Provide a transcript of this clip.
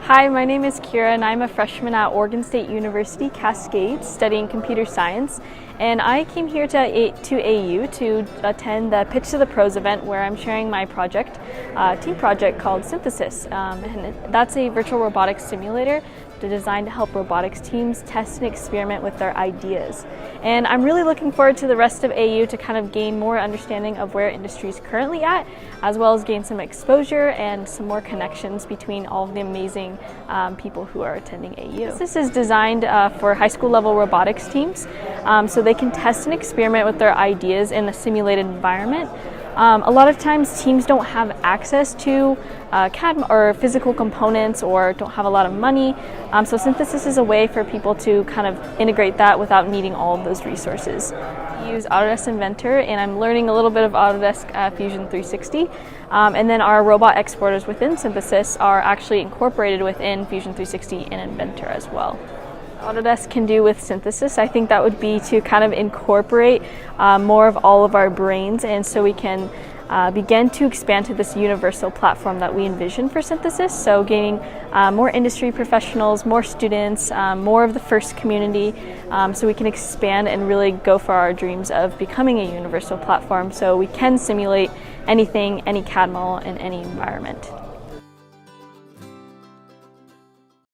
Hi, my name is Kira and I'm a freshman at Oregon State University, Cascades, studying computer science. And I came here to AU to attend the Pitch to the Pros event where I'm sharing my project, team project called Synthesis. And that's a virtual robotics simulator designed to help robotics teams test and experiment with their ideas. And I'm really looking forward to the rest of AU to kind of gain more understanding of where industry is currently at, as well as gain some exposure and some more connections between all of the amazing people who are attending AU. This is designed for high school level robotics teams, so they can test and experiment with their ideas in a simulated environment. A lot of times teams don't have access to CAD or physical components or don't have a lot of money, so Synthesis is a way for people to kind of integrate that without needing all of those resources. I use Autodesk Inventor and I'm learning a little bit of Autodesk Fusion 360, and then our robot exporters within Synthesis are actually incorporated within Fusion 360 and Inventor as well. Autodesk can do with Synthesis, I think that would be to kind of incorporate more of all of our brains, and so we can begin to expand to this universal platform that we envision for Synthesis. So gaining more industry professionals, more students, more of the FIRST community, so we can expand and really go for our dreams of becoming a universal platform so we can simulate anything, any CAD model in any environment.